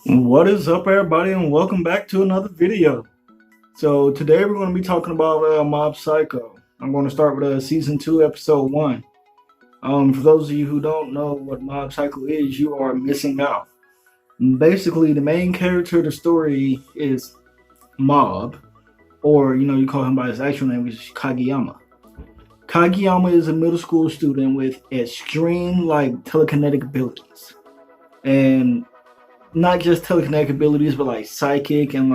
What is up, everybody, and welcome back to another video. So today we're going to be talking about Mob Psycho. I'm going to start with season 2, episode 1. For those of you who don't know what Mob Psycho is, you are missing out. Basically, the main character of the story is Mob, or you call him by his actual name, which is Kageyama. Kageyama is a middle school student with extreme telekinetic abilities, and not just telekinetic abilities, but psychic and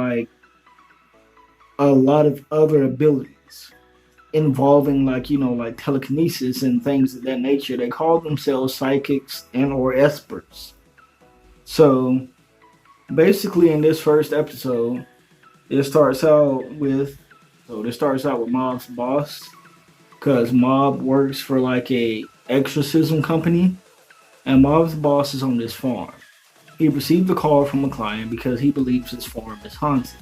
a lot of other abilities involving telekinesis and things of that nature. They call themselves psychics and or experts. So basically, in this first episode, it starts out with Mob's boss, because Mob works for a exorcism company, and Mob's boss is on this farm. He received a call from a client because he believes his farm is haunted.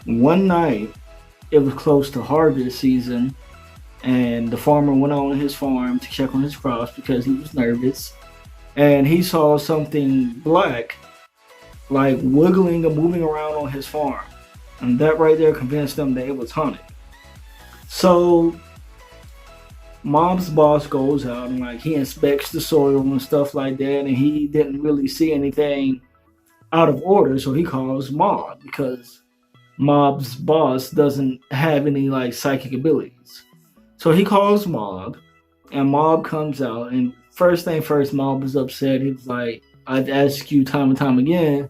One night, it was close to harvest season, and the farmer went on his farm to check on his crops because he was nervous, and he saw something black, wiggling and moving around on his farm, and that right there convinced him that it was haunted. So Mob's boss goes out and he inspects the soil and stuff like that, and he didn't really see anything out of order, so he calls Mob because Mob's boss doesn't have any psychic abilities. So he calls Mob, and Mob comes out, and first thing first, Mob was upset. He was like, "I've asked you time and time again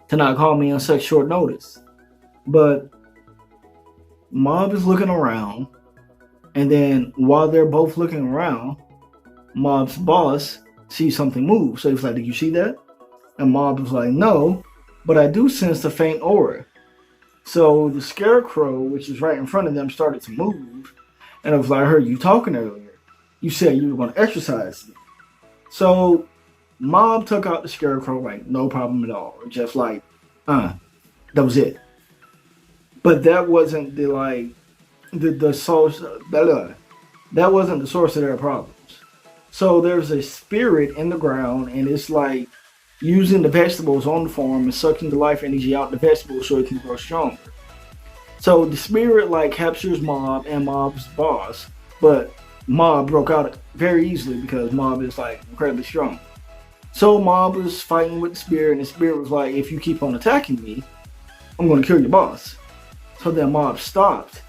to not call me on such short notice." But Mob is looking around, and then while they're both looking around, Mob's boss sees something move. So he was like, "Did you see that?" And Mob was like, "No, but I do sense a faint aura." So the scarecrow, which is right in front of them, started to move. And it was like, "I heard you talking earlier. You said you were going to exercise me." So Mob took out the scarecrow, no problem at all. Just that was it. But that wasn't the source. That wasn't the source of their problems. So there's a spirit in the ground, and it's using the vegetables on the farm and sucking the life energy out the vegetables so it can grow stronger. So the spirit captures Mob and Mob's boss, but Mob broke out very easily because Mob is incredibly strong. So Mob was fighting with the spirit, and the spirit was like, "If you keep on attacking me, I'm going to kill your boss." So then Mob stopped,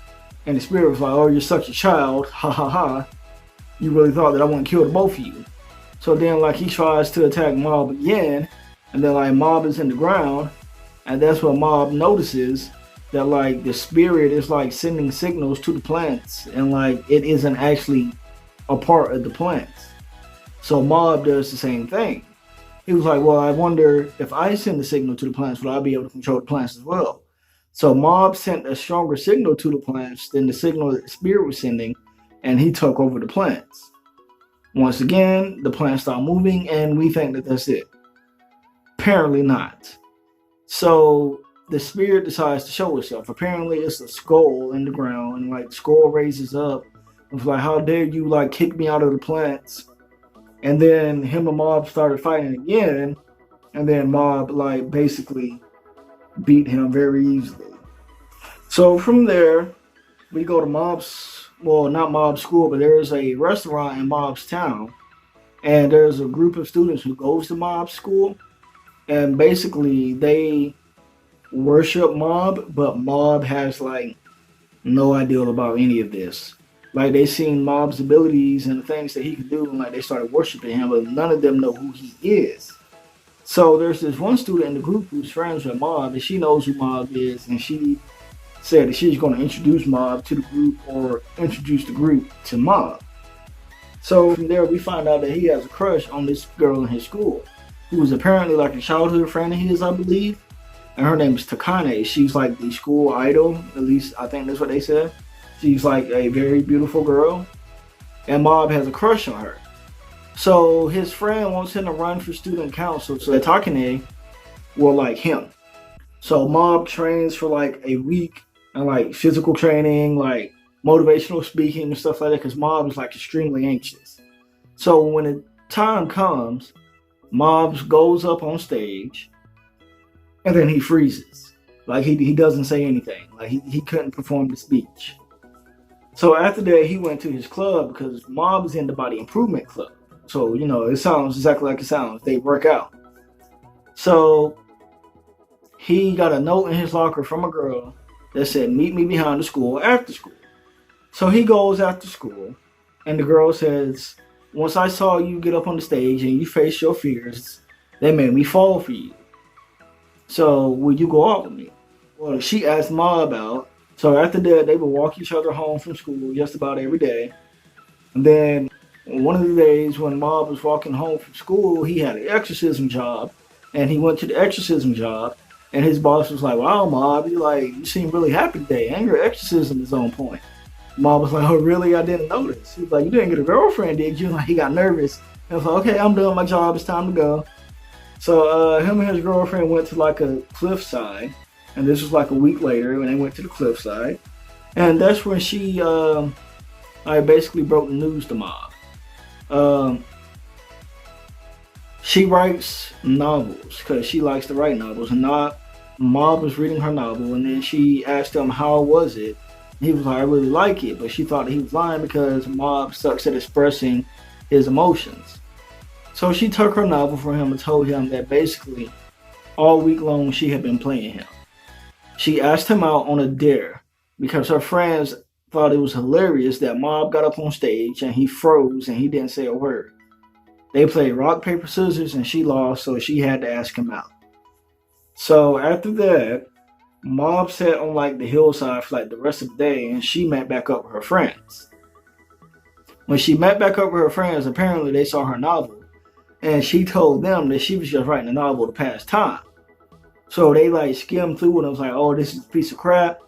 and the spirit was like, "Oh, you're such a child, ha ha ha. You really thought that I want to kill the both of you." So then he tries to attack Mob again, and then Mob is in the ground, and that's when Mob notices that the spirit is sending signals to the plants, and it isn't actually a part of the plants. So Mob does the same thing. He was like, "Well, I wonder if I send the signal to the plants, will I be able to control the plants as well?" So Mob sent a stronger signal to the plants than the signal that the spirit was sending, and he took over the plants. Once again, the plants start moving, and we think that that's it. Apparently not. So the spirit decides to show itself. Apparently it's a skull in the ground, and the skull raises up. It's like, "How dare you kick me out of the plants?" And then him and Mob started fighting again, and then Mob basically beat him very easily. So from there, we go to not Mob's school, but there is a restaurant in Mob's town, and there's a group of students who goes to Mob's school, and basically they worship Mob, but Mob has no idea about any of this. They seen Mob's abilities and the things that he could do, and they started worshiping him, but none of them know who he is. So there's this one student in the group who's friends with Mob, and she knows who Mob is, and she said that she's going to introduce Mob to the group, or introduce the group to Mob. So from there, we find out that he has a crush on this girl in his school, who was apparently a childhood friend of his, I believe. And her name is Takane. She's the school idol, at least I think that's what they said. She's a very beautiful girl, and Mob has a crush on her. So his friend wants him to run for student council so that Takane will like him. So Mob trains for a week, and physical training, motivational speaking and stuff like that, because Mob is extremely anxious. So when the time comes, Mob goes up on stage, and then he freezes. Like he doesn't say anything. Like he couldn't perform the speech. So after that, he went to his club because Mob is in the body improvement club. So, it sounds exactly like it sounds. They work out. So he got a note in his locker from a girl that said, "Meet me behind the school after school." So he goes after school, and the girl says, "Once I saw you get up on the stage and you face your fears, they made me fall for you. So will you go out with me?" Well, she asked Mob out. So after that, they would walk each other home from school just about every day. And then one of the days when Mob was walking home from school, he had an exorcism job. And he went to the exorcism job. And his boss was like, "Wow, Mob, you seem really happy today. And your exorcism is on point." Mob was like, "Oh, really? I didn't notice." He was like, "You didn't get a girlfriend, did you?" Like, he got nervous. And I was like, "Okay, I'm done my job. It's time to go." So him and his girlfriend went to like a cliffside. And this was like a week later when they went to the cliffside. And that's when she I basically broke the news to Mob. She writes novels because she likes to write novels. And Mob was reading her novel, and then she asked him how was it. He was like, "I really like it," but she thought that he was lying because Mob sucks at expressing his emotions. So she took her novel from him and told him that basically all week long she had been playing him. She asked him out on a dare because her friends thought it was hilarious that Mob got up on stage and he froze and he didn't say a word. They played rock, paper, scissors, and she lost, so she had to ask him out. So after that, Mob sat on like the hillside for like the rest of the day, and she met back up with her friends. When she met back up with her friends, apparently they saw her novel, and she told them that she was just writing a novel to pass time. So they like skimmed through it and was like, "Oh, this is a piece of crap,"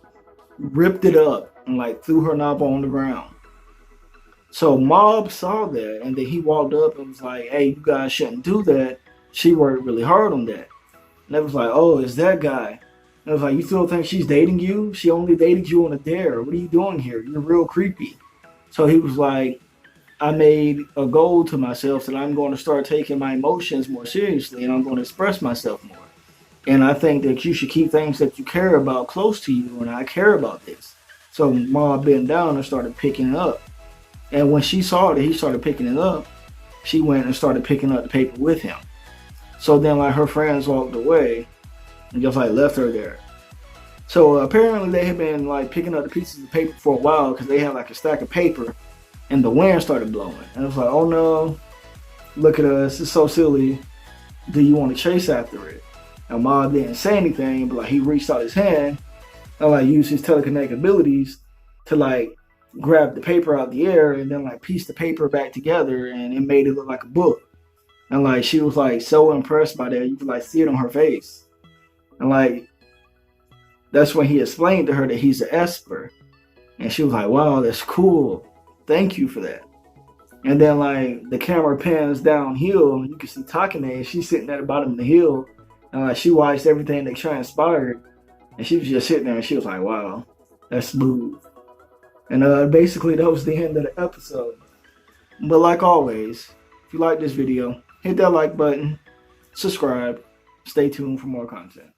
ripped it up and like threw her novel on the ground. So Mob saw that, and then he walked up and was like, "Hey, you guys shouldn't do that. She worked really hard on that." And they was like, "Oh, it's that guy." And I was like, "You still think she's dating you? She only dated you on a dare. What are you doing here? You're real creepy." So he was like, "I made a goal to myself that I'm going to start taking my emotions more seriously, and I'm going to express myself more. And I think that you should keep things that you care about close to you, and I care about this." So Mob bent down and started picking it up. And when she saw that he started picking it up, she went and started picking up the paper with him. So then like her friends walked away and just like left her there. So apparently they had been like picking up the pieces of paper for a while because they had like a stack of paper, and the wind started blowing. And it was like, "Oh no, look at us, it's so silly. Do you want to chase after it?" And Mob didn't say anything, but like he reached out his hand and like used his telekinetic abilities to like grab the paper out the air and then like piece the paper back together, and it made it look like a book. And like she was like so impressed by that, you could like see it on her face. And like that's when he explained to her that he's an Esper. And she was like, "Wow, that's cool. Thank you for that." And then like the camera pans downhill and you can see Takane, and she's sitting at the bottom of the hill. And like she watched everything that transpired, and she was just sitting there and she was like, "Wow, that's smooth." And basically that was the end of the episode. But like always, if you like this video, hit that like button, subscribe, stay tuned for more content.